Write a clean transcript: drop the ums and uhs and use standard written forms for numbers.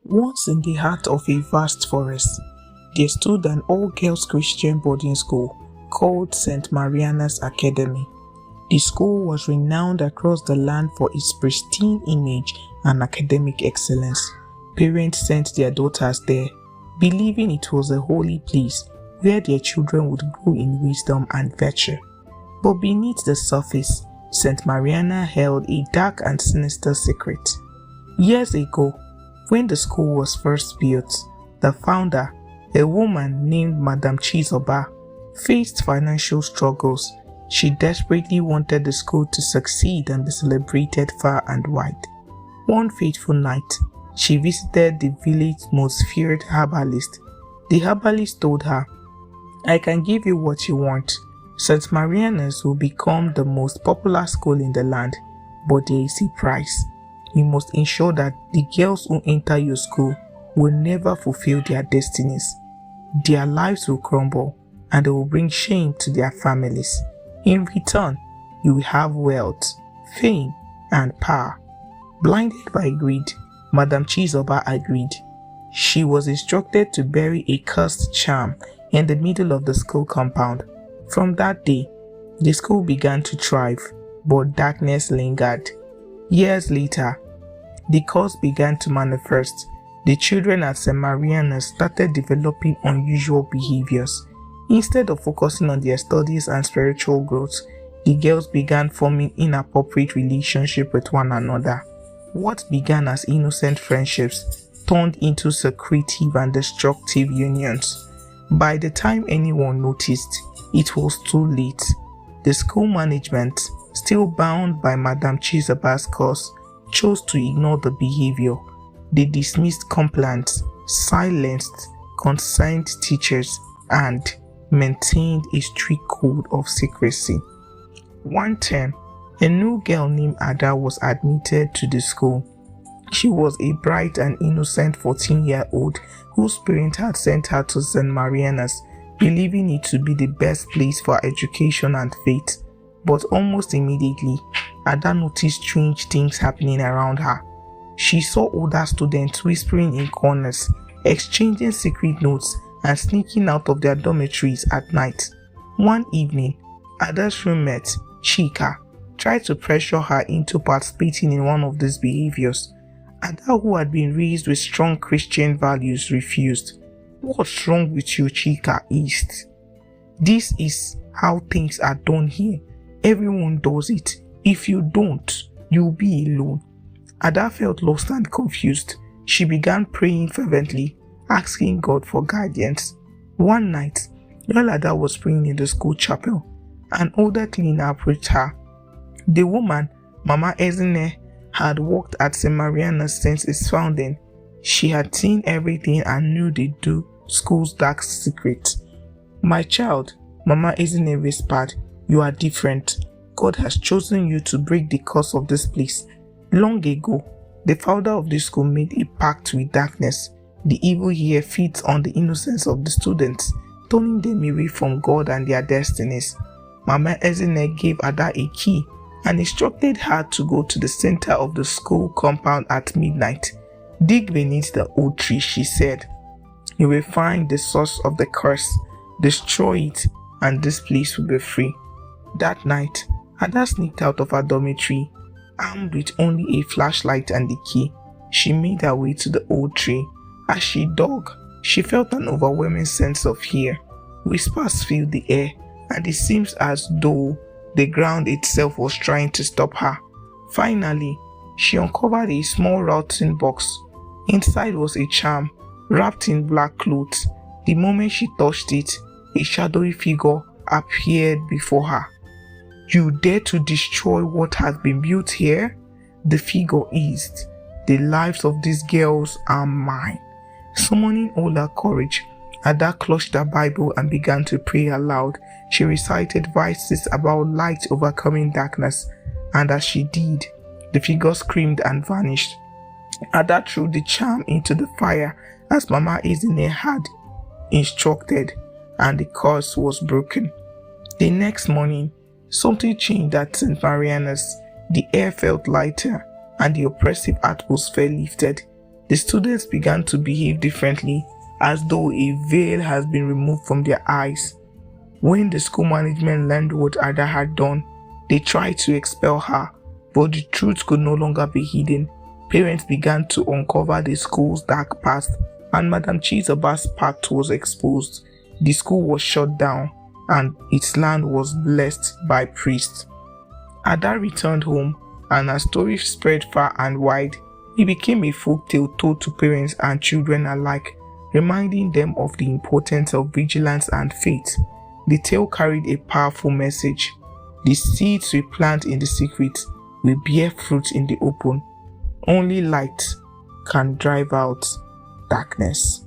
Once in the heart of a vast forest, there stood an all-girls Christian boarding school called St. Mariana's Academy. The school was renowned across the land for its pristine image and academic excellence. Parents sent their daughters there, believing it was a holy place where their children would grow in wisdom and virtue. But beneath the surface, St. Mariana held a dark and sinister secret. Years ago, when the school was first built, the founder, a woman named Madame Chizoba, faced financial struggles. She desperately wanted the school to succeed and be celebrated far and wide. One fateful night, she visited the village's most feared herbalist. The herbalist told her, "I can give you what you want. St. Mariana's will become the most popular school in the land, but there is a price. You must ensure that the girls who enter your school will never fulfill their destinies. Their lives will crumble and they will bring shame to their families. In return, you will have wealth, fame, and power." Blinded by greed, Madame Chizoba agreed. She was instructed to bury a cursed charm in the middle of the school compound. From that day, the school began to thrive, but darkness lingered. Years later, the curse began to manifest. The children at St. Mariana's started developing unusual behaviors. Instead of focusing on their studies and spiritual growth, the girls began forming inappropriate relationships with one another. What began as innocent friendships turned into secretive and destructive unions. By the time anyone noticed, it was too late. The school management, still bound by Madame Chizoba's curse, chose to ignore the behavior. They dismissed complaints, silenced concerned teachers, and maintained a strict code of secrecy. One term, a new girl named Ada was admitted to the school. She was a bright and innocent 14-year-old whose parents had sent her to St. Mariana's, believing it to be the best place for education and faith. But almost immediately, Ada noticed strange things happening around her. She saw older students whispering in corners, exchanging secret notes, and sneaking out of their dormitories at night. One evening, Ada's roommate, Chika, tried to pressure her into participating in one of these behaviors. Ada, who had been raised with strong Christian values, refused. "What's wrong with you, Chika?" asked. "This is how things are done here. Everyone does it. If you don't, you'll be alone." Ada felt lost and confused. She began praying fervently, asking God for guidance. One night, while Ada was praying in the school chapel, an older cleaner approached her. The woman, Mama Ezine, had worked at St. Mariana's since its founding. She had seen everything and knew the school's dark secret. "My child," Mama Ezine whispered, "you are different. God has chosen you to break the curse of this place. Long ago, the founder of this school made a pact with darkness. The evil here feeds on the innocence of the students, turning them away from God and their destinies." Mama Ezine gave Ada a key and instructed her to go to the center of the school compound at midnight. "Dig beneath the old tree," she said. "You will find the source of the curse. Destroy it, and this place will be free." That night, Ada sneaked out of her dormitory, armed with only a flashlight and the key. She made her way to the old tree. As she dug, she felt an overwhelming sense of fear. Whispers filled the air, and it seemed as though the ground itself was trying to stop her. Finally, she uncovered a small rotten box. Inside was a charm, wrapped in black clothes. The moment she touched it, a shadowy figure appeared before her. "You dare to destroy what has been built here?" the figure hissed. "The lives of these girls are mine." Summoning all her courage, Ada clutched her Bible and began to pray aloud. She recited verses about light overcoming darkness, and as she did, the figure screamed and vanished. Ada threw the charm into the fire as Mama Ezine had instructed, and the curse was broken. The next morning, something changed at St. Mariana's. The air felt lighter, and the oppressive atmosphere lifted. The students began to behave differently, as though a veil has been removed from their eyes. When the school management learned what Ada had done, they tried to expel her, but the truth could no longer be hidden. Parents began to uncover the school's dark past, and Madam Chizoba's pact was exposed. The school was shut down, and its land was blessed by priests. Ada returned home, and her story spread far and wide. It became a folktale told to parents and children alike, reminding them of the importance of vigilance and faith. The tale carried a powerful message. The seeds we plant in the secret will bear fruit in the open. Only light can drive out darkness.